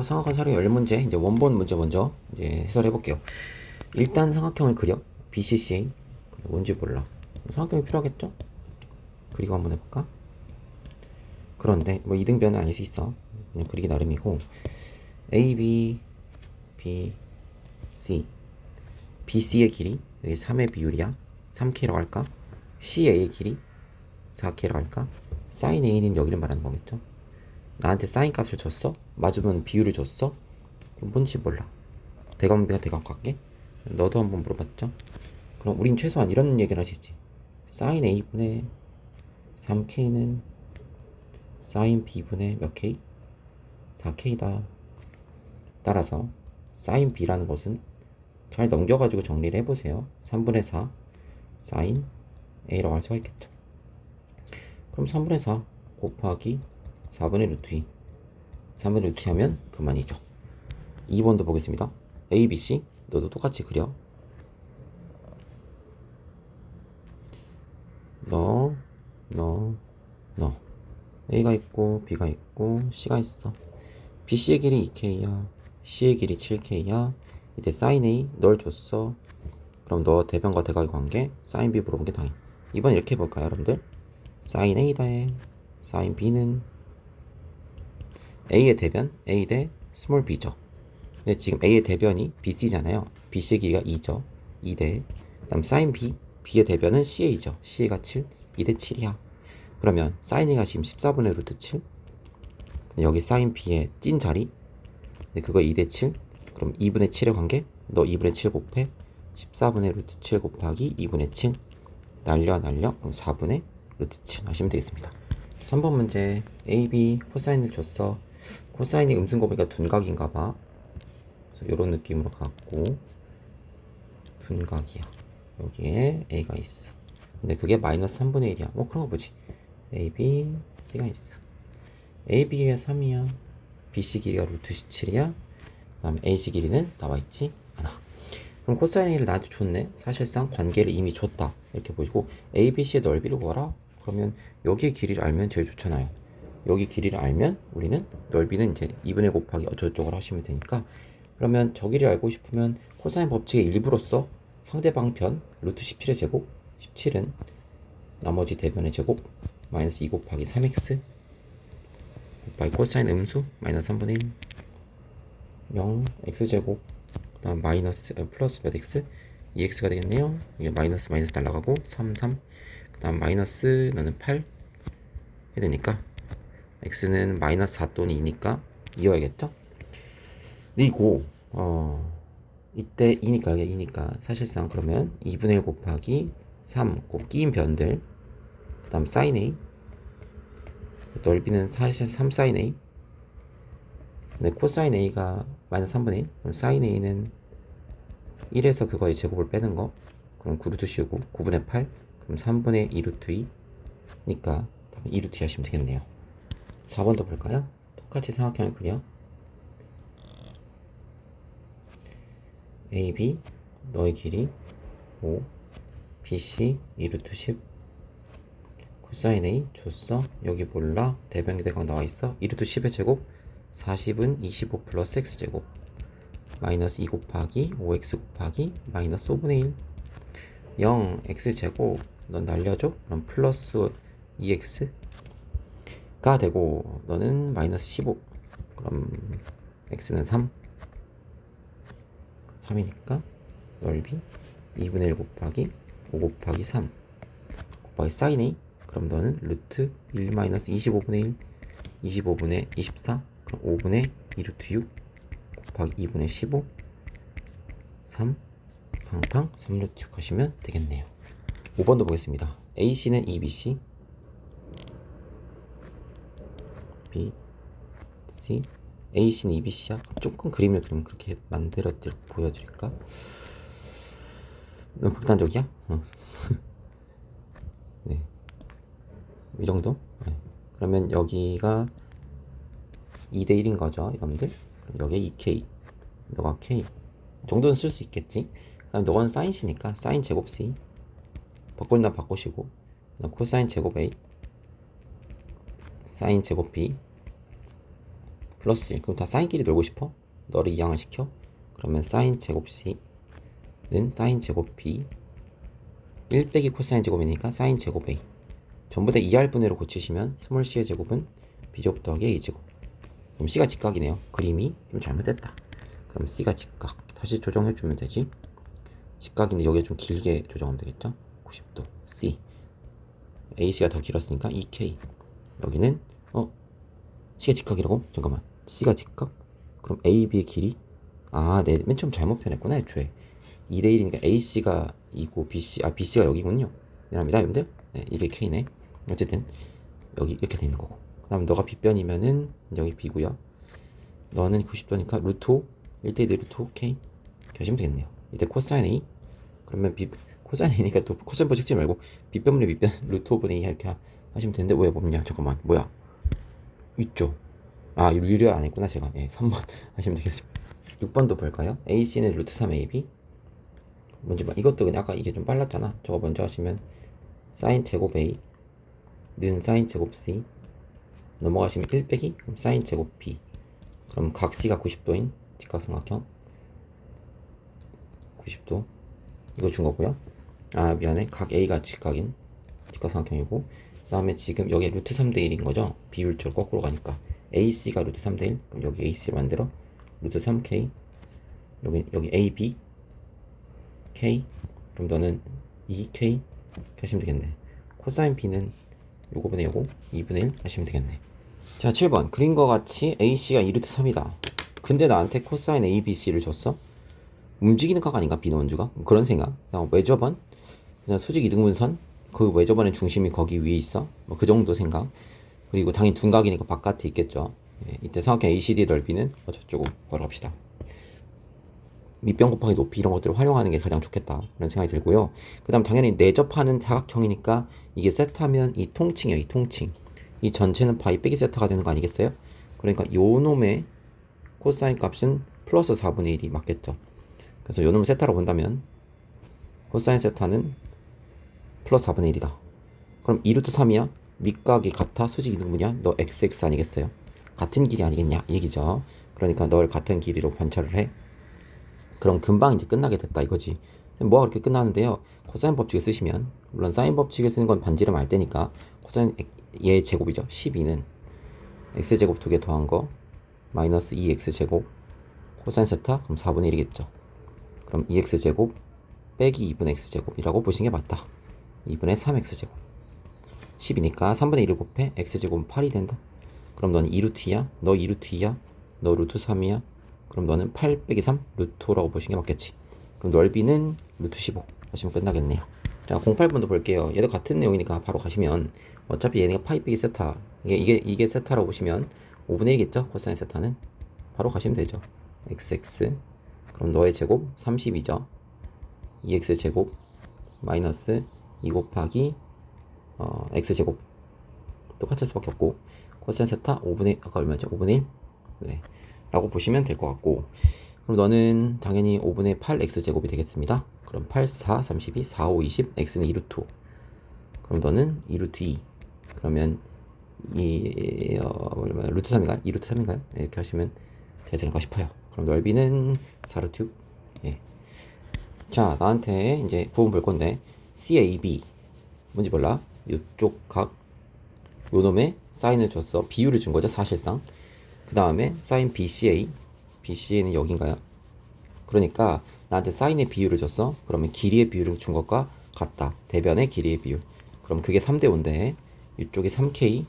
삼각형 사령 10문제, 이제 원본 문제 먼저 이제 해설해 볼게요. 일단 삼각형을 그려. BCCA. 그래, 뭔지 몰라. 삼각형이 필요하겠죠? 그리고 한번 해볼까? 그런데 뭐 이등변은 아닐 수 있어. 그냥 그리기 나름이고. A, B, C. BC의 길이 여기 3의 비율이야. 3K라고 할까? CA의 길이 4K라고 할까? sin A는 여기를 말하는 거겠죠? 나한테 sin 값을 줬어? 맞으면 비율을 줬어? 그럼 뭔지 몰라. 대각비가 대각관계? 너도 한번 물어봤죠? 그럼 우린 최소한 이런 얘기를 하시지. sin A분의 3K는 sin B분의 몇 K? 4K다. 따라서 sin B라는 것은 잘 넘겨가지고 정리를 해보세요. 3분의 4 sin A라고 할 수가 있겠죠. 그럼 3분의 4 곱하기 4분의 루트 2 3분의 루트 2 하면 그만이죠. 2번도 보겠습니다. A, B, C 너도 똑같이 그려. 너 A가 있고 B가 있고 C가 있어. BC의 길이 2K야. C의 길이 7K야. 이때 sin A 널 줬어. 그럼 너 대변과 대각의 관계 sin B 물어본 게 당연. 이번 이렇게 해볼까요, 여러분들? sin A 대 sin B는 A의 대변 A 대 스몰 b죠. 근데 지금 A의 대변이 BC잖아요. BC의 길이가 2죠. 2대 그다음 sin B B의 대변은 CA죠. CA가 7 2대 7이야. 그러면 sin A가 지금 14분의 루트 7 여기 sin B의 찐 자리 그거 2대 7 그럼 2분의 7의 관계 너 2분의 7 곱해 14분의 루트 7 곱하기 2분의 7 날려 그럼 4분의 루트 7 하시면 되겠습니다. 3번 문제 A, B 코사인을 줬어. 코사인이 음순곱이니까 둔각인가봐. 그래서 이런 느낌으로 갖고 둔각이야. 여기에 A가 있어. 근데 그게 마이너스 3분의 1이야. 뭐 그런 거 보지. A, B, C가 있어. A, B 길이가 3이야. B, C 길이가 루트 17이야. 그 다음에 A, C 길이는 나와있지 않아. 그럼 코사인 A를 나한테 줬네. 사실상 관계를 이미 줬다. 이렇게 보시고 A, B, C의 넓이를 구하라. 그러면 여기의 길이를 알면 제일 좋잖아요. 여기 길이를 알면 우리는 넓이는 이제 2분의 곱하기 어쩌고저쩌고 하시면 되니까 그러면 저 길이 알고 싶으면 코사인 법칙의 일부로서 상대방 편 루트 17의 제곱 17은 나머지 대변의 제곱 마이너스 2 곱하기 3x 곱하기 코사인 음수 마이너스 3분의 1 0 x제곱 그 다음 마이너스 플러스 몇 x 2x가 되겠네요. 이게 마이너스 날라가고 3 그 다음 마이너스 나는 8 해야 되니까 x는 마이너스 4 또는 2니까 이어야겠죠. 그리고 이때 2니까 여기 2니까 사실상 그러면 2분의 1 곱하기 3 곱 끼인 변들 그 다음 sin A 넓이는 사실 3 sin A 근데 코사인 A가 마이너스 3분의 1 그럼 sin A는 1에서 그거의 제곱을 빼는 거 그럼 9루트 씌우고 9분의 8 그럼 3분의 2루트 2니까 2루트 2 하시면 되겠네요. 4번도 볼까요? 똑같이 삼각형을 그려. A, B 너의 길이 5 BC 2루트 10 코사인 A 줬어. 여기 몰라. 대변기 대각 나와있어. 2루트 10의 제곱 40은 25 플러스 x제곱 마이너스 2 곱하기 5x 곱하기 마이너스 5분의 1 0 x제곱 넌 날려줘. 그럼 플러스 2x가 되고 너는 마이너스 15 그럼 x는 3이니까 넓이 2분의 1 곱하기 5 곱하기 3 곱하기 sin A 그럼 너는 루트 1 마이너스 25분의 1 25분의 24 그럼 5분의 2루트 6 곱하기 2분의 15 3 팡팡 3루트 6 하시면 되겠네요. 5번도 보겠습니다. AC는 EBC B, C AC는 EBC야. 조금 그림을 그럼 그렇게 만들어 보여드릴까? 너무 극단적이야? 네. 이 정도? 네. 그러면 여기가 2대 1인 거죠, 여러분들. 그럼 여기에 2K, 너가 K 정도는 쓸 수 있겠지. 그다음 너건 사인 C니까 사인 제곱 C 바꾼다 바꾸시고 코사인 제곱 A 사인 제곱 B 플러스 1. 그럼 다 사인끼리 놀고 싶어? 너를 이항을 시켜? 그러면 사인 제곱 C는 사인 제곱 B 1 빼기 코사인 제곱이니까 사인 제곱 A. 전부 다 2R분의로 고치시면 스몰 c의 제곱은 B제곱 더하기 A제곱. 그럼 C가 직각이네요. 그림이 좀 잘못됐다. 그럼 C가 직각. 다시 조정해주면 되지. 직각인데 여기에 좀 길게 조정하면 되겠죠? 90도 C. AC가 더 길었으니까 2K. 여기는 C가 직각이라고? 잠깐만. C가 직각? 그럼 AB의 길이? 네, 맨 처음 잘못 표현했구나, 애초에. 2대1이니까 AC가 2고 BC가 여기군요. 미안합니다, 여러분들. 네, 이게 K네. 어쨌든 여기 이렇게 되는 거고. 그 다음 너가 B변이면은 여기 B고요. 너는 90도니까 루트 5, 1대2 루트 5 K 이렇게 하시면 되겠네요. 이때 코사인 A. 그러면 코사인 A니까 또 코사인 법 찍지 말고 B변분의 B변 루트 5분의 2 이렇게 하시면 되는데 왜 없냐? 잠깐만, 뭐야? 있죠. 유료 안 했구나 제가. 3번 하시면 되겠습니다. 6번도 볼까요? AC는 루트 3AB. 먼저 이것도 그냥 아까 이게 좀 빨랐잖아. 저거 먼저 하시면 사인 제곱 A는 사인 제곱 C 넘어가시면 1 빼기 그럼 사인 제곱 B. 그럼 각 C가 90도인 직각삼각형 90도 이거 준 거고요. 미안해. 각 A가 직각인 직각삼각형이고, 그 다음에 지금 여기 루트 3대 1인 거죠. 비율적으로 거꾸로 가니까 AC가 루트 3대 1. 그럼 여기 AC 만들어 루트 3K. 여기 AB K. 그럼 너는 2K 하시면 되겠네. 코사인 B는 요거분의 요거 2분의 1 하시면 되겠네. 자, 7번 그림과 같이 AC가 2루트 3이다. 근데 나한테 코사인 ABC를 줬어? 움직이는 각 아닌가? 비노원주가? 그런 생각. 그냥 외접원? 그냥 수직 이등분선? 그 외접원의 중심이 거기 위에 있어? 그 정도 생각. 그리고 당연히 둔각이니까 바깥에 있겠죠. 이때 삼각형 ACD 넓이는 저쪽으로 걸어갑시다. 밑변 곱하기 높이 이런 것들을 활용하는 게 가장 좋겠다 그런 생각이 들고요. 그 다음 당연히 내접하는 사각형이니까 이게 세타면 이 통칭이에요. 이 통칭. 이 전체는 파이 빼기 세타가 되는 거 아니겠어요? 그러니까 요 놈의 코사인 값은 플러스 4분의 1이 맞겠죠. 그래서 요 놈을 세타로 본다면 코사인 세타는 플러스 4분의 1이다. 그럼 2루트 3이야? 밑각이 같아? 수직 이등분이야? 너 XX 아니겠어요? 같은 길이 아니겠냐? 이 얘기죠. 그러니까 널 같은 길이로 관찰을 해. 그럼 금방 이제 끝나게 됐다 이거지. 뭐가 그렇게 끝나는데요. 코사인 법칙을 쓰시면, 물론 사인 법칙을 쓰는 건 반지름 알 때니까 코사인 얘 제곱이죠. 12는 x제곱 2개 더한 거 마이너스 2x제곱 코사인 세타 그럼 4분의 1이겠죠. 그럼 2x제곱 빼기 2분의 x제곱이라고 보시는 게 맞다. 2분의 3x제곱 10이니까 3분의 1을 곱해 x제곱은 8이 된다. 그럼 너는 2루트 2야? 너 2루트 2야? 너 루트 3이야? 그럼 너는 8 빼기 3 루트 5라고 보시는 게 맞겠지. 그럼 넓이는 루트 15 하시면 끝나겠네요. 자, 08번도 볼게요. 얘도 같은 내용이니까 바로 가시면 어차피 얘네가 파이 빼기 세타 이게 세타라고 보시면 5분의 1이겠죠. 코사인 세타는 바로 가시면 되죠. xx 그럼 너의 제곱 32죠. 2x 제곱 마이너스 2 곱하기 x제곱 똑같을 수밖에 없고 코사인 세타 5분의 아까 얼마였죠? 5분의 1? 네. 라고 보시면 될 것 같고, 그럼 너는 당연히 5분의 8 x제곱이 되겠습니다. 그럼 8, 4, 32, 4, 5, 20 x는 2루트 5. 그럼 너는 2루트 2. 그러면 루트 3인가요? 2루트 3인가요? 이렇게 하시면 되지 않을까 싶어요. 그럼 넓이는 4루트 6. 자, 나한테 이제 구분 볼 건데 CAB 뭔지 몰라. 이쪽 각 요놈의 사인을 줬어. 비율을 준 거죠, 사실상. 그 다음에 사인 BCA는 여긴가요? 그러니까 나한테 사인의 비율을 줬어. 그러면 길이의 비율을 준 것과 같다. 대변의 길이의 비율. 그럼 그게 3대 5인데 이쪽이 3K,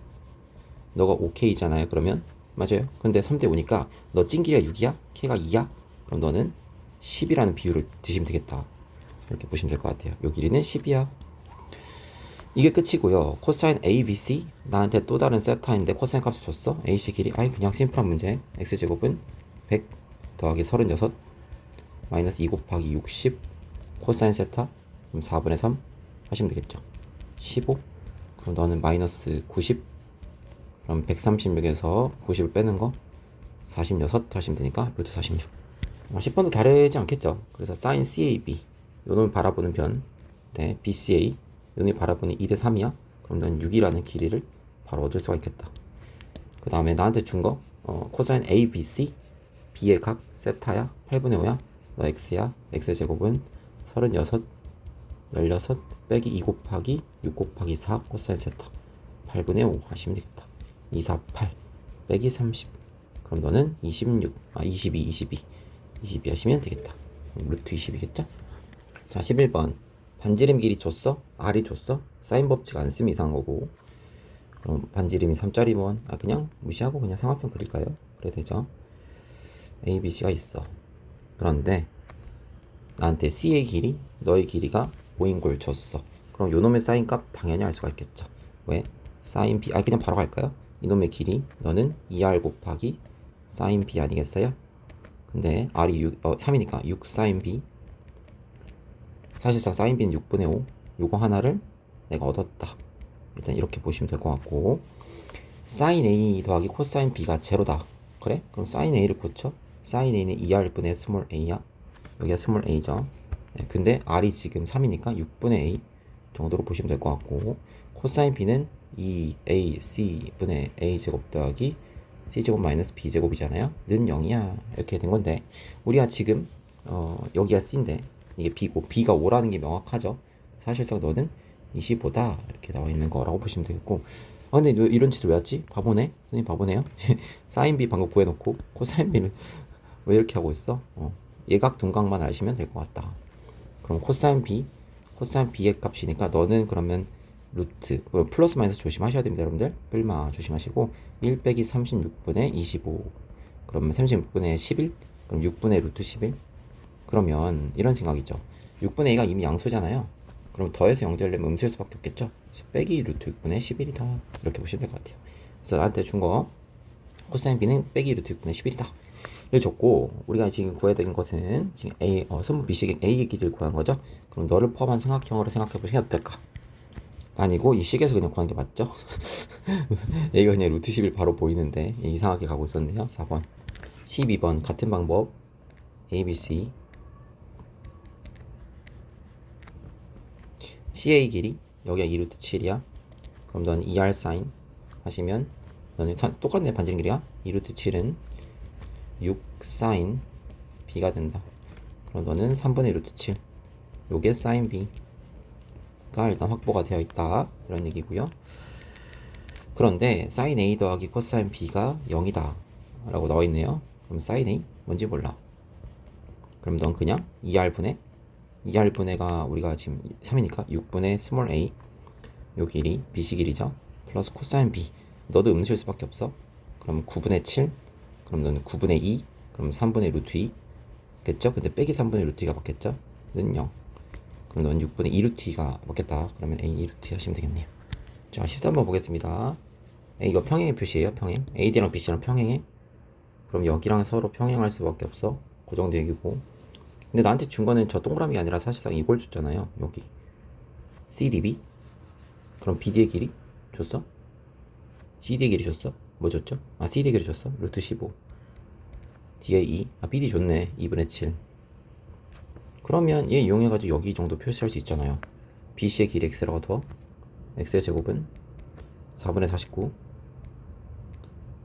너가 5K잖아요. 그러면 맞아요. 근데 3대 5니까 너 찐길이가 6이야? K가 2야? 그럼 너는 10이라는 비율을 드시면 되겠다. 이렇게 보시면 될 것 같아요. 요 길이는 10이야. 이게 끝이고요. 코사인 ABC 나한테 또 다른 세타인데 코사인 값을 줬어. AC 길이 그냥 심플한 문제. x제곱은 100 더하기 36 마이너스 2 곱하기 60 코사인 세타 그럼 4분의 3 하시면 되겠죠. 15 그럼 너는 마이너스 90 그럼 136에서 90을 빼는 거 46 하시면 되니까 루트 46. 10번도 다르지 않겠죠. 그래서 사인 CAB 요놈을 바라보는 변 네, BCA 요놈이 바라보는 2대 3이야. 그럼 넌 6이라는 길이를 바로 얻을 수가 있겠다. 그 다음에 나한테 준 거 코사인 A, B, C B의 각 세타야 8분의 5야 너 X야 X의 제곱은 36 16 빼기 2 곱하기 6 곱하기 4 코사인 세타 8분의 5 하시면 되겠다 2, 4, 8 빼기 30 그럼 너는 22 하시면 되겠다 루트 20이겠죠? 자 11번 반지름 길이 줬어? R이 줬어? 사인 법칙 안 쓰면 이상한 거고 그럼 반지름이 3짜리면 그냥 무시하고 그냥 삼각형 그릴까요? 그래 되죠? A, B, C가 있어 그런데 나한테 C의 길이 너의 길이가 5인 걸 줬어 그럼 요놈의 사인 값 당연히 알 수가 있겠죠 왜? 사인 B 그냥 바로 갈까요? 이놈의 길이 너는 2R 곱하기 사인 B 아니겠어요? 근데 R이 3이니까 6 사인 B 사실상 사인 B는 6분의 5 요거 하나를 내가 얻었다 일단 이렇게 보시면 될 것 같고 사인 A 더하기 코사인 B가 제로다 그래? 그럼 사인 A를 고쳐 사인 A는 2R분의 스몰 A야 여기가 스몰 A죠 근데 R이 지금 3이니까 6분의 A 정도로 보시면 될 것 같고 코사인 B는 2AC분의 A제곱 더하기 C제곱 마이너스 B제곱이잖아요 는 0이야 이렇게 된 건데 우리가 지금 여기가 C인데 이게 B고 B가 5라는 게 명확하죠 사실상 너는 25다 이렇게 나와 있는 거라고 보시면 되겠고 근데 너 이런 짓을 왜 했지? 바보네? 선생님 바보네요? 사인 B 방금 구해놓고 코사인 B는 왜 이렇게 하고 있어? 예각 둔각만 아시면 될 것 같다 그럼 코사인 B의 값이니까 너는 그러면 루트 플러스 마이너스 조심하셔야 됩니다 여러분들 뿔마 조심하시고 1 빼기 36분의 25 그러면 36분의 11 그럼 6분의 루트 11 그러면 이런 생각이죠 6분의 A가 이미 양수잖아요 그럼 더해서 연결되면 음수일 수밖에 없겠죠 그래서 빼기 루트 6분의 11이다 이렇게 보시면 될 것 같아요 그래서 나한테 준 거 코사인 B는 빼기 루트 6분의 11이다 를 줬고 우리가 지금 구해야 되는 것은 지금 A 선분 B식의 A의 길이를 구한 거죠 그럼 너를 포함한 삼각형으로 생각해 보시면 어떨까 아니고 이 식에서 그냥 구한 게 맞죠 A가 그냥 루트 11 바로 보이는데 이상하게 가고 있었네요 4번 12번 같은 방법 A, B, C CA 길이 여기가 2루트 7이야 그럼 너는 2R 사인 하시면 너는 똑같네 반지름 길이야 2루트 7은 6 사인 B가 된다 그럼 너는 3분의 루트 7 요게 사인 B가 일단 확보가 되어 있다 이런 얘기고요 그런데 사인 A 더하기 코사인 B가 0이다 라고 나와 있네요 그럼 사인 A 뭔지 몰라 그럼 넌 그냥 2R분의가 우리가 지금 3이니까 6분의 스몰 a 요 길이 BC 길이죠 플러스 코사인 B 너도 음수일 수밖에 없어 그럼 9분의 7 그럼 너는 9분의 2 그럼 3분의 루트 2 겠죠? 근데 빼기 3분의 루트 2가 맞겠죠? 는 0 그럼 넌 6분의 2 루트 2가 맞겠다 그러면 A 2 루트 2 하시면 되겠네요 자 13번 보겠습니다 이거 평행의 표시예요 평행 AD랑 BC랑 평행해 그럼 여기랑 서로 평행할 수밖에 없어 그 정도 얘기고 근데 나한테 준 거는 저 동그라미가 아니라 사실상 이걸 줬잖아요 여기 CDB 그럼 BD의 길이 줬어? CD의 길이 줬어? 뭐 줬죠? CD의 길이 줬어? 루트 15 D의 2 BD 줬네 2분의 7 그러면 얘 이용해가지고 여기 정도 표시할 수 있잖아요 BC의 길이 X라고 둬 X의 제곱은 4분의 49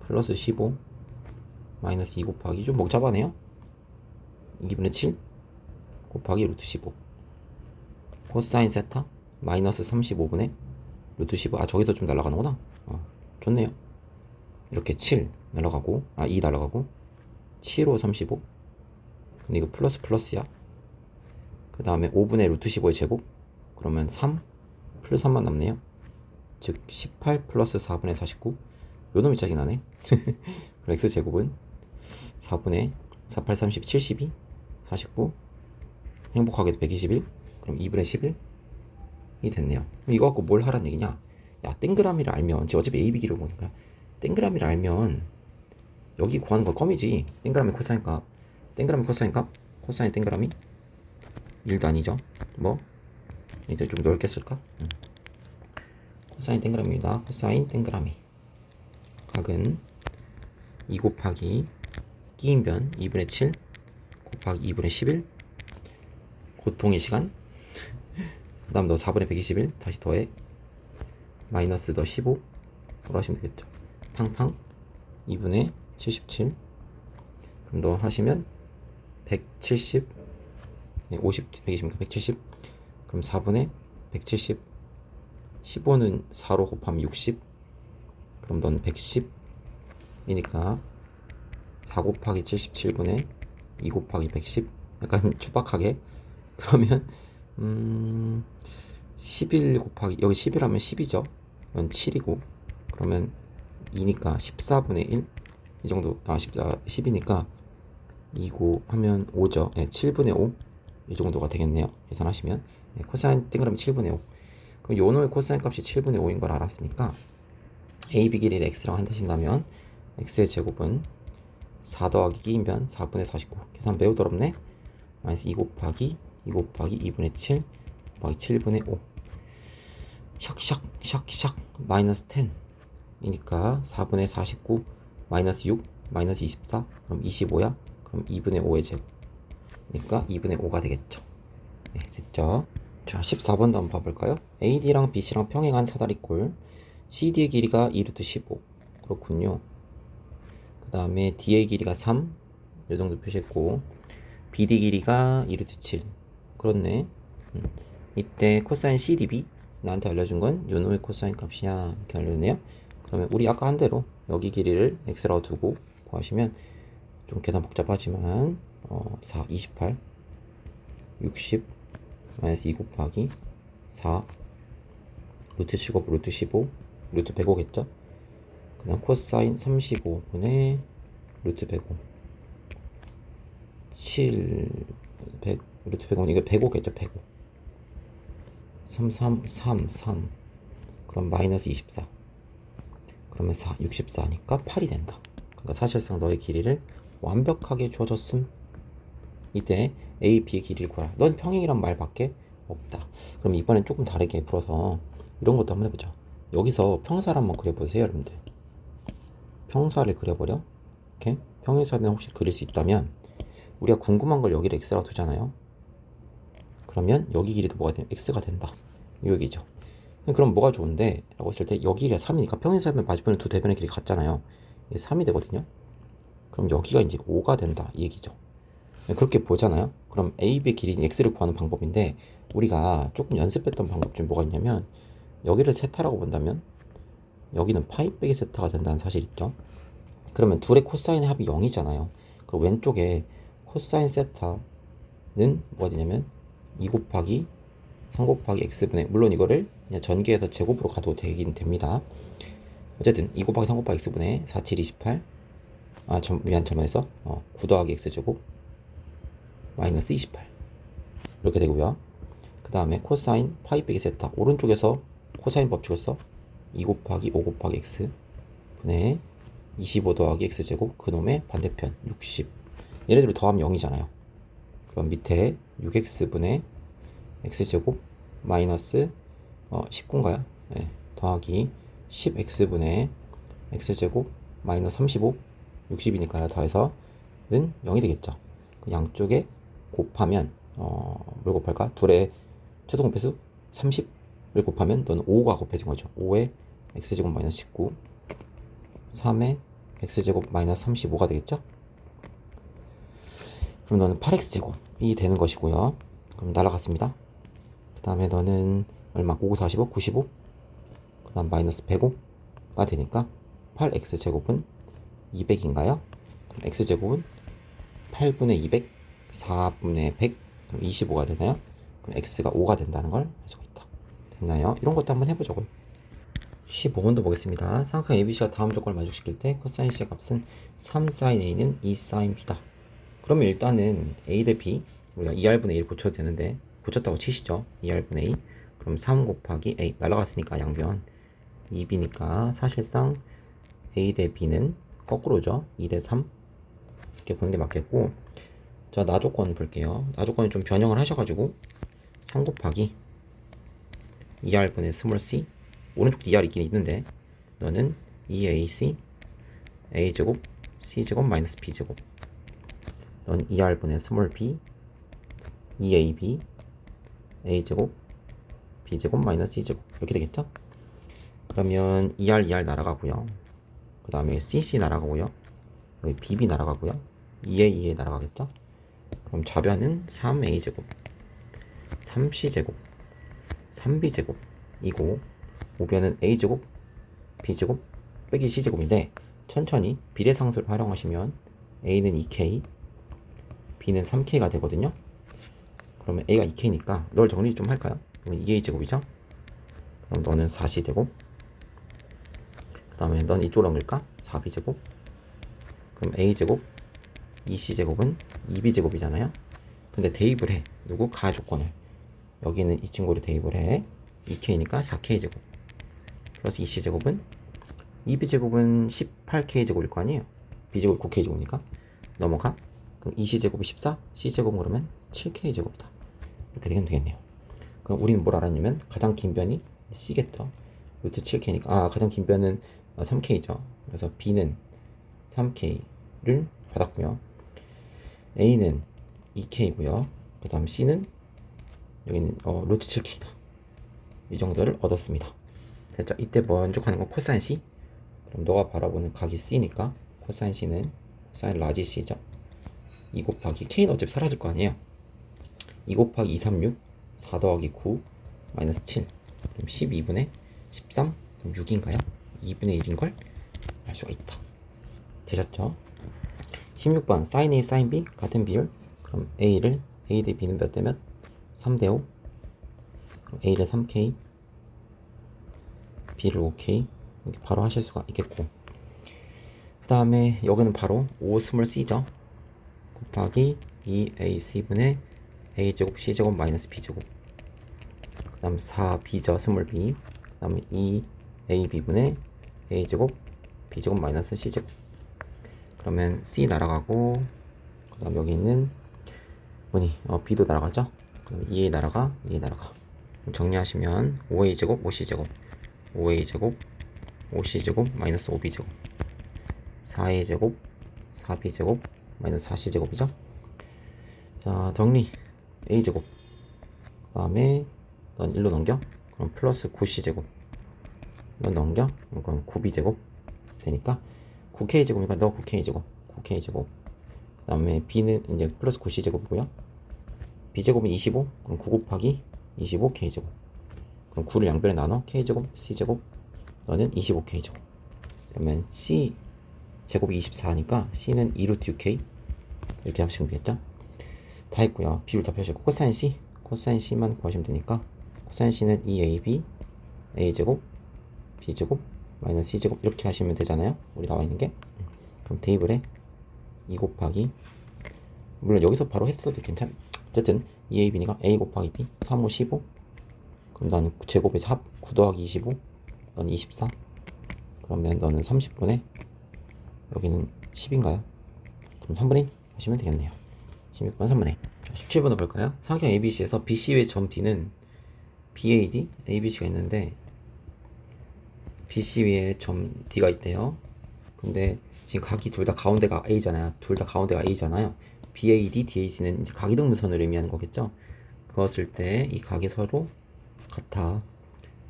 플러스 15 마이너스 2 곱하기 좀 복잡하네요 2분의 7 곱하기 루트 15 코사인 세타 마이너스 35분의 루트 15 저기서 좀 날아가는구나 좋네요 이렇게 7 날아가고 2 날아가고 7호 35 근데 이거 플러스 플러스야 그 다음에 5분의 루트 15의 제곱 그러면 3 플러스 3만 남네요 즉 18 플러스 4분의 49 요놈이 짝이 나네 그럼 x제곱은 4분의 48 30 72 49 행복하게도 121 그럼 2분의 11이 됐네요 이거 갖고 뭘 하라는 얘기냐 야 땡그라미를 알면 지금 어차피 AB기를 보니까 땡그라미를 알면 여기 구하는 건 껌이지 땡그라미 코사인 값 땡그라미 코사인 값 코사인 땡그라미 1도 아니죠 뭐 이제 좀 넓게 쓸까 코사인 땡그라미입니다 코사인 땡그라미 각은 2 곱하기 끼인변 2분의 7 곱하기 2분의 11 고통의 시간 그 다음 너 4분의 121 다시 더해 마이너스 너 15 뭐로 하시면 되겠죠 팡팡 2분의 77. 그럼 너 하시면 170, 네, 50, 120, 170. 그럼 4분의 170. 15는 4로 곱하면 60. 그럼 넌 110이니까 4 곱하기 77분의 2 곱하기 110. 약간 촉박하게. 그러면 11 곱하기, 여기 11하면 10이죠. 이건 7이고, 그러면 2니까 14분의 1. 이 정도, 10이니까 2고 하면 5죠. 네, 7분의 5. 이 정도가 되겠네요. 계산하시면. 네, 코사인 땡그라면 7분의 5. 그럼 요 놈의 코사인 값이 7분의 5인 걸 알았으니까 AB 길이를 x라고 한다신다면 x의 제곱은 4 더하기 끼면 4분의 49. 계산 매우 더럽네. 마이너스 2 곱하기 2분의 7 곱하기 7분의 5. 샥샥샥샥 마이너스 10 이니까 4분의 49 마이너스 6 마이너스 24. 그럼 25야. 그럼 2분의 5의 제곱. 그러니까 2분의 5가 되겠죠. 네, 됐죠. 자, 14번도 한번 봐볼까요? AD랑 BC랑 평행한 사다리꼴. CD의 길이가 2루트 15. 그렇군요. 그 다음에 D의 길이가 3. 이 정도 표시했고, BD 길이가 2루트 7. 그렇네. 이때 코사인 CDB 나한테 알려준 건 요놈의 코사인 값이야. 이렇게 알려줬네요. 그러면 우리 아까 한 대로 여기 길이를 x라고 두고 구하시면 좀 계산 복잡하지만 4, 28, 60, 마이너스 2 곱하기 4, 루트 7 곱 루트 15, 루트 105겠죠? 그 다음 코사인 35분의 루트 105, 7, 100, 루트 105, 이거 105겠죠? 105. 3, 3, 3, 3. 그럼 마이너스 24. 그러면 4, 64니까 8이 된다. 그러니까 사실상 너의 길이를 완벽하게 주어졌음. 이때 A, B의 길이를 구하라. 넌 평행이란 말밖에 없다. 그럼 이번엔 조금 다르게 풀어서 이런 것도 한번 해보자. 여기서 평사를 한번 그려보세요, 여러분들. 평사를 그려버려. 이렇게 평행사면 혹시 그릴 수 있다면 우리가 궁금한 걸 여기를 x라고 두잖아요. 그러면 여기 길이도 뭐가 되면 x가 된다. 이 얘기죠. 그럼 뭐가 좋은데? 라고 했을 때 여기가 3이니까 평행사면 마주보는 두 대변의 길이 같잖아요. 이게 3이 되거든요. 그럼 여기가 이제 5가 된다. 이 얘기죠. 그렇게 보잖아요. 그럼 A, B의 길이인 x를 구하는 방법인데 우리가 조금 연습했던 방법 중에 뭐가 있냐면 여기를 세타라고 본다면 여기는 파이 빼기 세타가 된다는 사실 있죠. 그러면 둘의 코사인의 합이 0이잖아요. 그럼 왼쪽에 코사인 세타는 뭐가 되냐면 2 곱하기 3 곱하기 x분의, 물론 이거를 그냥 전개해서 제곱으로 가도 되긴 됩니다. 어쨌든 2 곱하기 3 곱하기 x분의 4, 7, 28. 잘못해서 9 더하기 x제곱 마이너스 28 이렇게 되고요. 그 다음에 코사인 파이 빼기 세타, 오른쪽에서 코사인 법칙을 써. 2 곱하기 5 곱하기 x 분의 25 더하기 x제곱 그놈의 반대편 60. 얘네들을 더하면 0이잖아요. 그럼 밑에 6x분의 x제곱 마이너스 19인가요? 네, 더하기 10x분의 x제곱 마이너스 35. 60이니까요. 더해서는 0이 되겠죠. 그 양쪽에 곱하면 뭘 곱할까? 둘의 최소 곱배수 30을 곱하면 너는 5가 곱해진 거죠. 5에 x제곱 마이너스 19, 3에 x제곱 마이너스 35가 되겠죠. 그럼 너는 8x제곱이 되는 것이고요. 그럼 날아갔습니다. 그 다음에 너는 얼마? 5, 9, 45, 95. 그 다음 마이너스 105가 되니까 8x제곱은 200인가요? 그럼 x제곱은 8분의 200, 4분의 100, 그럼 25가 되나요? 그럼 x가 5가 된다는 걸 알 수가 있다. 됐나요? 이런 것도 한번 해보자고요. 15번도 보겠습니다. 삼각형 ABC가 다음 조건을 만족시킬 때 코사인 C의 값은 3sin A는 2sin B다. 그러면 일단은 A 대 B, 우리가 2R분의 A를 고쳐도 되는데 고쳤다고 치시죠. 2R분의 A. 그럼 3 곱하기 A, 날라갔으니까 양변 2B니까 사실상 A 대 B는 거꾸로죠. 2 대 3 이렇게 보는 게 맞겠고, 자, 나조건 볼게요. 나조건이 좀 변형을 하셔가지고 3 곱하기 2R분의 스몰 c, 오른쪽도 2R 있긴 있는데 너는 2AC A제곱 C제곱 마이너스 B제곱, 넌 2R분의 스몰 b 2AB A제곱 B제곱 마이너스 C제곱 이렇게 되겠죠? 그러면 2R 날아가고요. 그 다음에 CC 날아가고요. 여기 BB 날아가고요. 2A 날아가겠죠? 그럼 좌변은 3A제곱, 3C제곱, 3B제곱 이고 우변은 A제곱, B제곱 빼기 C제곱인데 천천히 비례상수를 활용하시면 A는 2K, B는 3K가 되거든요. 그러면 A가 2K니까 널 정리 좀 할까요? 이건 2A제곱이죠? 그럼 너는 4C제곱, 그 다음에 넌 이쪽으로 옮길까? 4B제곱. 그럼 A제곱, 2C제곱은 2B제곱이잖아요. 근데 대입을 해. 누구? 가 조건을. 여기는 이 친구를 대입을 해. 2K니까 4K제곱 플러스 2C제곱은 2B제곱은 18K제곱일 거 아니에요. B제곱 9K제곱이니까 넘어가. 그럼 2C제곱이 14, C제곱은 그러면 7K제곱이다. 이렇게 되면 되겠네요. 그럼 우리는 뭘 알았냐면 가장 긴 변이 C겠죠. 루트 7K니까 가장 긴 변은 3K죠. 그래서 B는 3K를 받았고요. A는 2K고요. 그 다음 C는 여기는 루트 7K다. 이 정도를 얻었습니다. 됐죠? 이때 먼저 하는 건 코사인 C. 그럼 너가 바라보는 각이 C니까 코사인 C는 코사인 라지 C죠. 2 곱하기 K는 어차피 사라질 거 아니에요. 2 곱하기 2, 3, 6 4 더하기 9 마이너스 7 그럼 12분의 13 그럼 6인가요? 2분의 1인걸 알 수가 있다. 되셨죠? 16번 sin A sin B 같은 비율. 그럼 A 대 B는 몇 대 몇? 3 대 5. 그럼 A를 3K B를 5K 이렇게 바로 하실 수가 있겠고, 그 다음에 여기는 바로 5 스몰 c죠. 곱하기 2AC분의 A제곱 C제곱 마이너스 B제곱, 그 다음 4B죠 스몰 B, 그 다음에 2AB분의 A제곱 B제곱 마이너스 C제곱. 그러면 C 날아가고, 그 다음 여기 있는 뭐니 B도 날아가죠. 그럼 2A 날아가 2A 날아가. 정리하시면 5A제곱 5C제곱 5A제곱 5C제곱 마이너스 5B제곱 4A제곱 4B제곱 마이너스 4C제곱이죠. 자 정리. A제곱 그 다음에 넌 1로 넘겨. 그럼 플러스 9C제곱 넌 넘겨. 그럼 9B제곱 되니까 9K제곱이니까 너 9K제곱 9K제곱. 그 다음에 B는 이제 플러스 9C제곱이고요. B제곱은 25. 그럼 9 곱하기 25K제곱. 그럼 9를 양변에 나눠 K제곱 C제곱 너는 25K제곱. 그러면 C 제곱이 24니까 C는 2루트 6K 이렇게 하시면 되겠죠. 다 했고요. 비율 다 펴시고 코사인 C 코사인 C만 구하시면 되니까 코사인 C는 2AB A제곱 B제곱 마이너스 C제곱 이렇게 하시면 되잖아요. 우리 나와 있는 게. 그럼 대입을 해. 2 곱하기 물론 여기서 바로 했어도 괜찮. 어쨌든 2AB니까 A 곱하기 B 3, 5, 15. 그럼 나는 제곱의 합 9 더하기 25 넌 24. 그러면 너는 30분의 여기는 10인가요? 그럼 3분의 1 하시면 되겠네요. 16번 3분의 1. 17번을 볼까요? 사각형 ABC에서 BC의 점 D는 BAD, ABC가 있는데 BC 위에 점 D가 있대요. 근데 지금 각이 둘 다 가운데가 A잖아요. 둘 다 가운데가 A잖아요. BAD, DAC는 이제 각이등분선을 의미하는 거겠죠. 그것을 때 이 각이 서로 같아.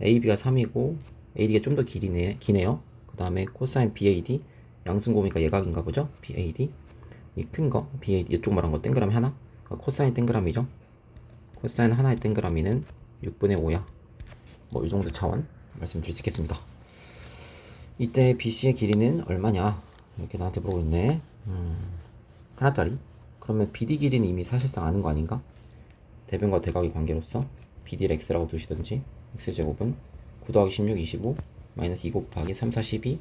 AB가 3이고 AD가 좀 더 기네요. 그 다음에 코사인 BAD 양승곱이니까 예각인가 보죠. BAD 이 큰 거 BAD 이쪽 말한 거 동그라미 하나. 그러니까 코사인 동그라미죠. 코사인 하나의 동그라미는 6분의 5야. 뭐 이 정도 차원 말씀드릴 수 있겠습니다. 이때 BC의 길이는 얼마냐 이렇게 나한테 물어보고 있네. 하나짜리. 그러면 BD 길이는 이미 사실상 아는 거 아닌가? 대변과 대각의 관계로서 BD를 X라고 두시든지 X제곱은 9 더하기 16, 25 마이너스 2 곱하기 3, 4, 12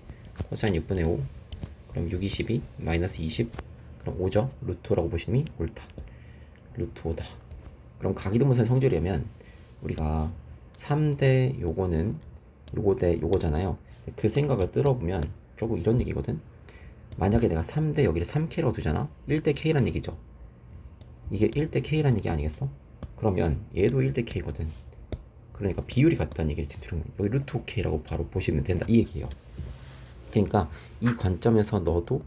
코사인 6분의 5 그럼 6, 22 마이너스 20 그럼 5죠. 루트 5라고 보시면 옳다. 루트 5다. 그럼 각이등분선 성질이라면 우리가 3대 요거는 요거 대 요거잖아요. 그 생각을 뚫어보면 결국 이런 얘기거든. 만약에 내가 3대 여기를 3K라고 두잖아. 1대 K란 얘기죠. 이게 1대 K란 얘기 아니겠어? 그러면 얘도 1대 K거든. 그러니까 비율이 같다는 얘기를 지금 들으면 여기 루트 5K라고 바로 보시면 된다 이 얘기예요. 그러니까 이 관점에서 너도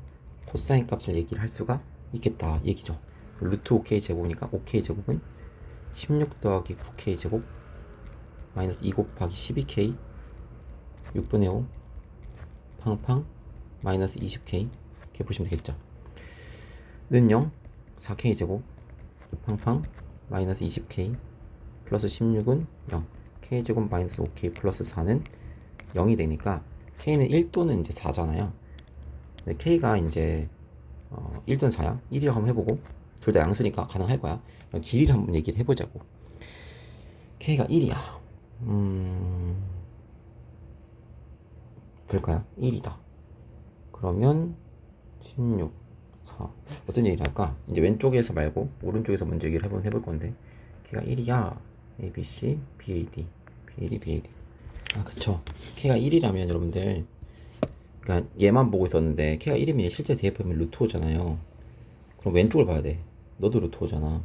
코사인 값을 얘기를 할 수가 있겠다 얘기죠. 루트 5K 제곱이니까 5K 제곱은 16 더하기 9K 제곱 마이너스 2 곱하기 12K 6분의 5 팡팡 마이너스 20K 이렇게 보시면 되겠죠. 는 0, 4k제곱 팡팡 마이너스 20k 플러스 16은 0, k제곱 마이너스 5k 플러스 4는 0이 되니까 k는 1 또는 이제 4잖아요. k가 이제 1 또는 4야. 1이라고 한번 해보고, 둘 다 양수니까 가능할 거야. 길이를 한번 얘기를 해보자고. k가 1이야. 될까요? 1이다. 그러면 16, 4. 어떤 얘기를 할까? 이제 왼쪽에서 말고 오른쪽에서 먼저 얘기를 해볼 건데, k가 1이야. A, B, C, B, A, D. B, A, D, B, A, D. 아, 그쵸. k가 1이라면 여러분들, 그러니까 얘만 보고 있었는데 k가 1이면 실제 대입하면 루트 5잖아요. 그럼 왼쪽을 봐야 돼. 너도 루트 5잖아.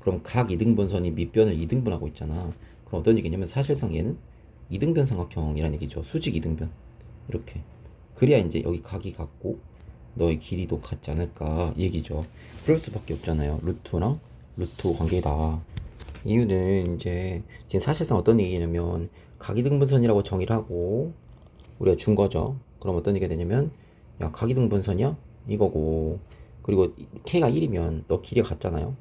그럼 각 이등분선이 밑변을 이등분하고 있잖아. 그럼 어떤 얘기냐면 사실상 얘는 이등변 삼각형이라는 얘기죠. 수직 이등변. 이렇게. 그래야 이제 여기 각이 같고 너의 길이도 같지 않을까 얘기죠. 그럴 수밖에 없잖아요. 루트랑 루트 관계다. 이유는 이제 지금 사실상 어떤 얘기냐면 각이등분선이라고 정의를 하고 우리가 준 거죠. 그럼 어떤 얘기가 되냐면, 야, 각이등분선이야? 이거고, 그리고 k가 1이면 너 길이가 같잖아요.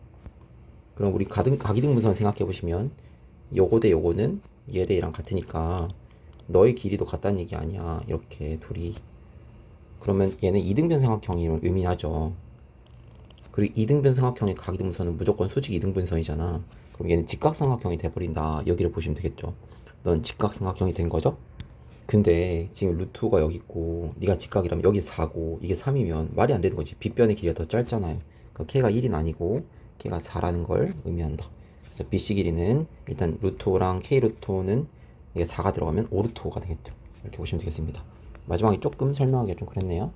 그럼 우리 각이등분선 생각해 보시면 요거 대 요거는 얘 대 얘랑 같으니까 너의 길이도 같다는 얘기 아니야. 이렇게 둘이. 그러면 얘는 이등변 삼각형임을 의미하죠. 그리고 이등변 삼각형의 각이등분선은 무조건 수직 이등분선이잖아. 그럼 얘는 직각삼각형이 돼버린다. 여기를 보시면 되겠죠. 넌 직각삼각형이 된 거죠? 근데 지금 루트가 여기 있고 네가 직각이라면 여기 4고 이게 3이면 말이 안 되는 거지. 빗변의 길이가 더 짧잖아요. 그러니까 k가 1은 아니고 k가 4라는 걸 의미한다. 그래서 BC 길이는 일단 루트 5랑 k 루트 5는 이게 4가 들어가면 5 루트 5가 되겠죠. 이렇게 보시면 되겠습니다. 마지막에 조금 설명하기가 좀 그랬네요.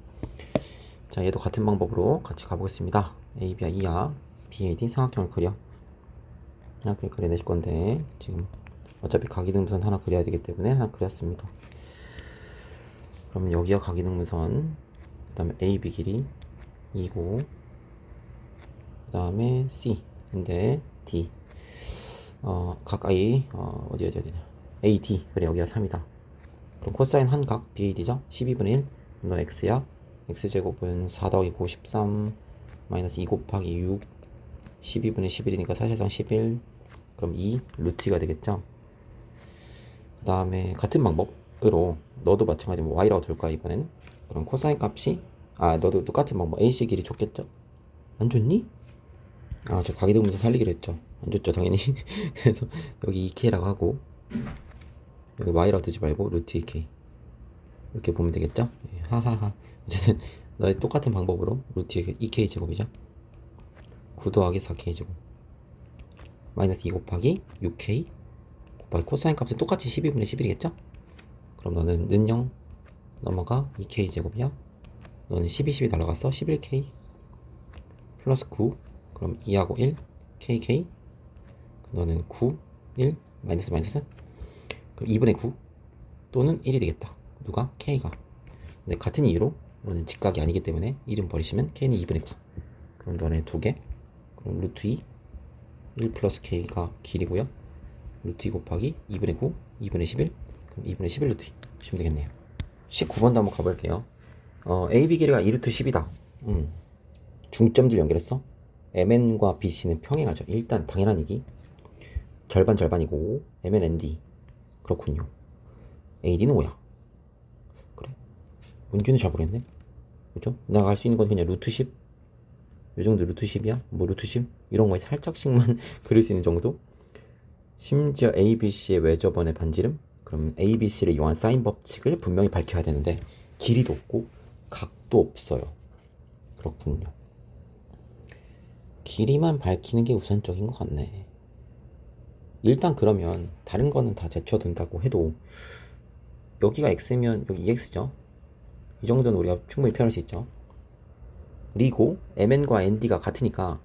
자, 얘도 같은 방법으로 같이 가보겠습니다. A, B야 2야. B, A, D 삼각형을 그려. 삼각형을 그려내실 건데 지금 어차피 각이등분선 하나 그려야 되기 때문에 하나 그렸습니다. 그러면 여기가 각이등분선, 그 다음에 AB 길이 2고, 그 다음에 C, 근데 D, 가까이, 어디냐, AD, 그래, 여기가 3이다. 그럼 코사인 한 각 BAD죠? 12분의 1, 너 X야. X제곱은 4 더하기 9, 13, 마이너스 2 곱하기 6, 12분의 11이니까 사실상 11, 그럼 2, 루트 2가 되겠죠? 그 다음에 같은 방법으로 너도 마찬가지로 뭐 y라고 둘까 이번에는. 그럼 코사인 값이 너도 똑같은 방법 AC 길이 줬겠죠? 안 줬니? 저 가계등분선 살리기로 했죠. 안 줬죠 당연히. 그래서 여기 2k라고 하고 여기 y라고 두지 말고 루트 2k 이렇게 보면 되겠죠? 하하하. 어쨌든 너의 똑같은 방법으로 루트 2k 제곱이죠. 9 더하기 4k 제곱 마이너스 2 곱하기 6k 곱하기 코사인 값은 똑같이 12분의 11이겠죠? 그럼 너는 는 0 넘어가 2k 제곱이야. 너는 12 날라갔어. 11k 플러스 9 그럼 2하고 1 kk 너는 9 1 마이너스 그럼 2분의 9 또는 1이 되겠다. 누가? k가. 근데 같은 이유로 너는 직각이 아니기 때문에 1은 버리시면 k는 2분의 9 그럼 너네 2개 그럼 루트 2 1 플러스 k가 길이고요. 루트 2 곱하기 2분의 9 2분의 11 그럼 2분의 11 루트 2 보시면 되겠네요. 19번도 한번 가볼게요. AB 길이가 2루트 10이다. 중점들 연결했어. MN과 BC는 평행하죠. 일단 당연한 얘기. 절반 절반이고 MN, ND. 그렇군요. AD는 5야. 그래. 뭔지는 잘 모르겠네. 그죠? 내가 알 수 있는 건 그냥 루트 10. 요 정도 루트 10이야? 뭐 루트 10? 이런 거에 살짝씩만 그릴 수 있는 정도? 심지어 ABC의 외접원의 반지름? 그럼 ABC를 이용한 사인 법칙을 분명히 밝혀야 되는데 길이도 없고 각도 없어요. 그렇군요. 길이만 밝히는 게 우선적인 것 같네. 일단 그러면 다른 거는 다 제쳐둔다고 해도 여기가 x면 여기 2x죠. 이 정도는 우리가 충분히 표현할 수 있죠. 그리고 mn과 nd가 같으니까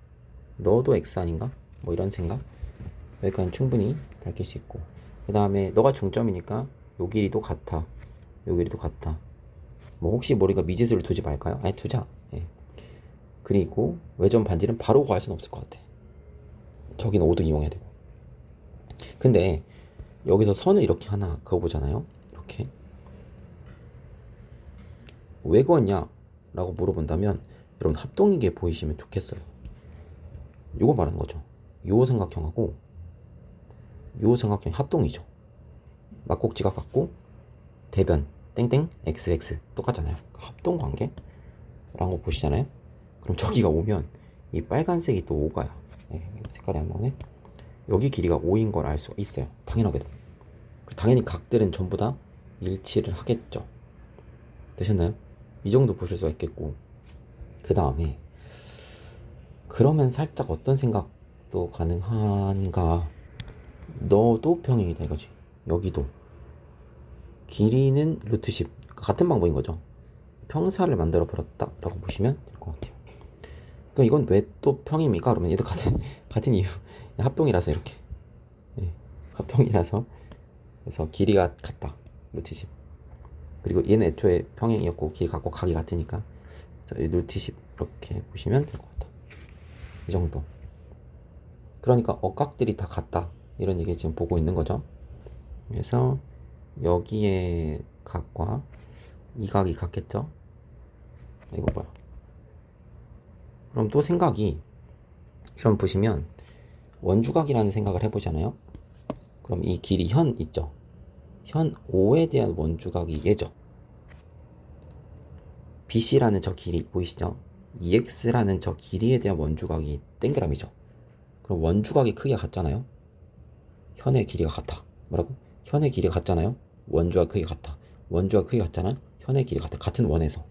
너도 x 아닌가? 뭐 이런 생각? 여기까지 충분히 밝힐 수 있고 그 다음에 너가 중점이니까 요 길이도 같아. 요 길이도 같아. 뭐 혹시 우리가 미지수를 두지 말까요? 아니 두자. 예. 그리고 외전 반지는 바로 구할 수는 없을 것 같아. 저기는 5도 이용해야 되고. 근데 여기서 선을 이렇게 하나 그어보잖아요. 이렇게 왜 그었냐? 라고 물어본다면 여러분 합동이게 보이시면 좋겠어요. 요거 말하는 거죠. 요 삼각형하고 요 삼각형이 합동이죠. 막꼭지가 같고 대변 땡땡 xx 똑같잖아요. 합동 관계라는 거 보시잖아요. 그럼 저기가 5면 이 빨간색이 또 5가요. 네, 색깔이 안 나오네. 여기 길이가 5인 걸 알 수가 있어요. 당연하게도. 당연히 각들은 전부 다 일치를 하겠죠. 되셨나요? 이 정도 보실 수가 있겠고, 그 다음에 그러면 살짝 어떤 생각도 가능한가. 너도 평행이다 이거지. 여기도 길이는 루트 10 같은 방법인 거죠. 평사를 만들어 버렸다 라고 보시면 될 것 같아요. 그러니까 이건 왜 또 평입니까? 그러면 얘도 같은 이유. 합동이라서 이렇게. 네, 합동이라서. 그래서 길이가 같다. 루트 10. 그리고 얘는 애초에 평행이었고 길이 같고 각이 같으니까 루트 10 이렇게 보시면 될 것 같다. 이 정도. 그러니까 억각들이 다 같다. 이런 얘기를 지금 보고 있는 거죠. 그래서 여기에 각과 이 각이 같겠죠? 이거 뭐야? 그럼 또 생각이 이런 보시면 원주각이라는 생각을 해보잖아요. 그럼 이 길이 현 있죠? 현 5에 대한 원주각이 얘죠. BC라는 저 길이 보이시죠? EX라는 저 길이에 대한 원주각이 땡그라미죠. 그럼 원주각의 크기가 같잖아요. 현의 길이가 같아. 뭐라고? 현의 길이가 같잖아요. 원주각 크기가 같아. 원주각 크기가 같잖아요. 현의 길이가 같아. 같은 원에서.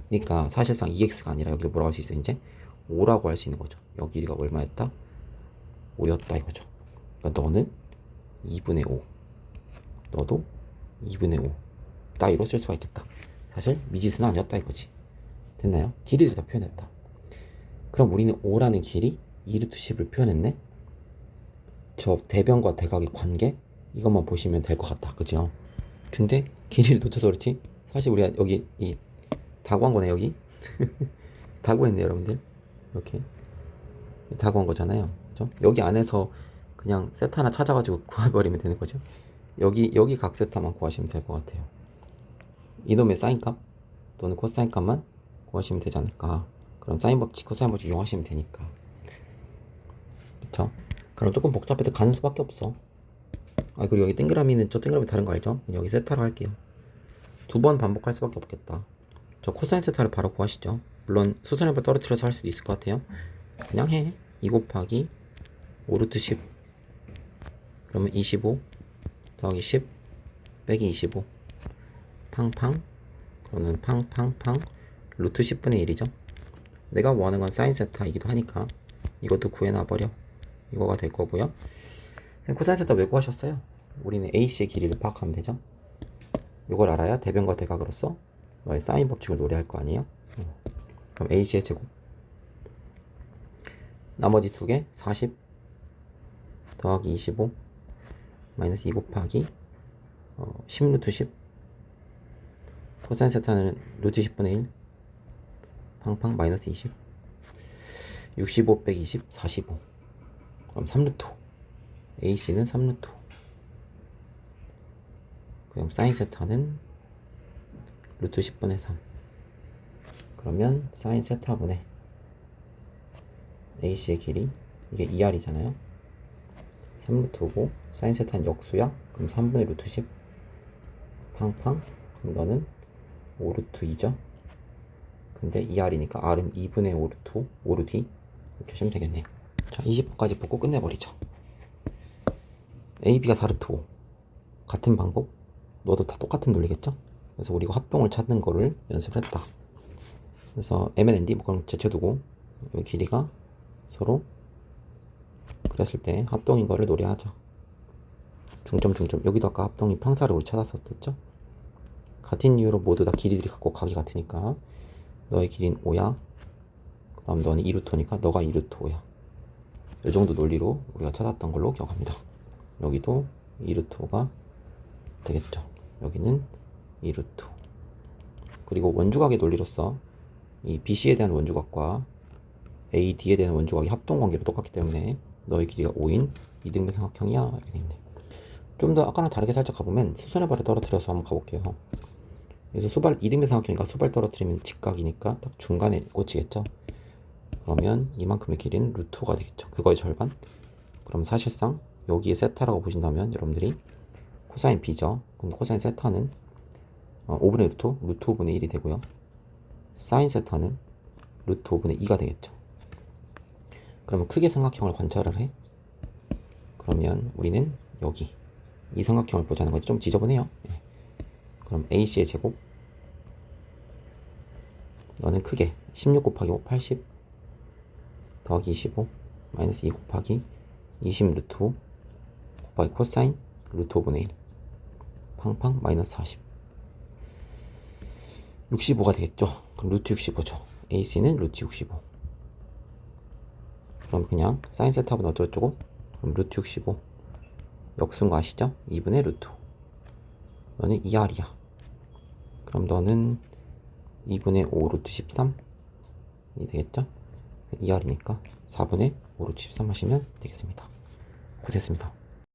그러니까 사실상 EX가 아니라 여기를 뭐라고 할 수 있어요? 이제 5라고 할 수 있는 거죠. 여기 길이가 얼마였다? 5였다 이거죠. 그러니까 너는 2분의 5. 너도 2분의 5. 따위로 쓸 수가 있겠다. 사실 미지수는 아니었다 이거지. 됐나요? 길이를 다 표현했다. 그럼 우리는 5라는 길이 2루트 10을 표현했네. 저 대변과 대각의 관계 이것만 보시면 될 것 같다. 그죠? 근데 길이를 놓쳐서 그렇지 사실 우리가 여기 이 다 구한 거네. 여기 다 구했네 여러분들. 이렇게 다 구한 거잖아요. 그죠? 여기 안에서 그냥 세트 하나 찾아가지고 구해버리면 되는 거죠. 여기 각 세타만 구하시면 될 것 같아요. 이놈의 사인값 또는 코사인 값만 구하시면 되지 않을까. 그럼 사인 법칙, 코사인 법칙 이용하시면 되니까. 그쵸? 그럼 조금 복잡해도 가는 수밖에 없어. 아, 그리고 여기 땡그라미는 저 땡그라미 다른 거 알죠? 여기 세타로 할게요. 2번 반복할 수밖에 없겠다. 저 코사인 세타를 바로 구하시죠. 물론 수선해봐 떨어뜨려서 할 수도 있을 것 같아요. 그냥 해. 2 곱하기 5루트 10 그러면 25 더하기 10 빼기 25 팡팡. 그러면 팡팡팡 루트 10분의 1이죠. 내가 원하는 건 사인 세타이기도 하니까 이것도 구해놔버려. 이거가 될 거고요. 코사인 세타 왜 구하셨어요? 우리는 AC의 길이를 파악하면 되죠. 이걸 알아야 대변과 대각으로서 너의 사인 법칙을 노래할 거 아니에요. 그럼 AC의 제곱 나머지 두 개 40 더하기 25 마이너스 2 곱하기 10 루트 10 코사인 세타는 루트 10분의 1 팡팡 마이너스 20 65 빼기 20 45 그럼 3루트 5 AC는 3루트 5 그럼 사인 세타는 루트 10분의 3 그러면 사인 세타분의 AC의 길이 이게 2R이잖아요 3루트 5고 사인 세타는 역수야 그럼 3분의 루트 10 팡팡 그럼 너는 5루트 2죠 근데 2R이니까 R은 2분의 5루트 5 5루트 2 이렇게 하시면 되겠네요. 자 20번까지 보고 끝내버리죠. AB가 4루트 5 같은 방법 너도 다 똑같은 논리겠죠? 그래서 우리가 합동을 찾는 거를 연습을 했다. 그래서 MNND 뭐 그럼 제쳐두고 이 길이가 서로 그랬을 때 합동인 거를 노래하자. 중점 여기도 아까 합동이 평사를 우리 찾았었죠? 같은 이유로 모두 다 길이들이 같고 각이 같으니까 너의 길이는 5야. 그 다음 너는 2루트니까 너가 2루트 5야. 이 정도 논리로 우리가 찾았던 걸로 기억합니다. 여기도 2루트 5가 되겠죠. 여기는 2루트 5. 그리고 원주각의 논리로서 이 BC에 대한 원주각과 AD에 대한 원주각이 합동관계로 똑같기 때문에 너의 길이가 5인 이등변 삼각형이야 이렇게 있네. 좀 더 아까랑 다르게 살짝 가보면 수선의 발을 떨어뜨려서 한번 가볼게요. 그래서 수발 이등변 삼각형이니까 수발 떨어뜨리면 직각이니까 딱 중간에 꽂히겠죠. 그러면 이만큼의 길이는 루트 5가 되겠죠. 그거의 절반. 그럼 사실상 여기에 세타라고 보신다면 여러분들이 코사인 b죠. 그럼 코사인 세타는 5분의 루트 5분의 1이 되고요. 사인 세타는 루트 5분의 2가 되겠죠. 그러면 크게 삼각형을 관찰을 해. 그러면 우리는 여기 이 삼각형을 보자는 거지. 좀 지저분해요. 예. 그럼 AC의 제곱 너는 크게 16 곱하기 5 80 더하기 25 마이너스 2 곱하기 20 루트 5 곱하기 코사인 루트 5분의 1 팡팡 마이너스 40 65가 되겠죠. 그럼 루트 65죠. AC는 루트 65. 그럼 그냥 사인 세타분 어쩌고저쩌고 그럼 루트 65 역수인 거 아시죠? 2분의 루트 5 너는 2R이야. 그럼 너는 2분의 5 루트 13이 되겠죠? 2R이니까 4분의 5 루트 13 하시면 되겠습니다. 고생했습니다.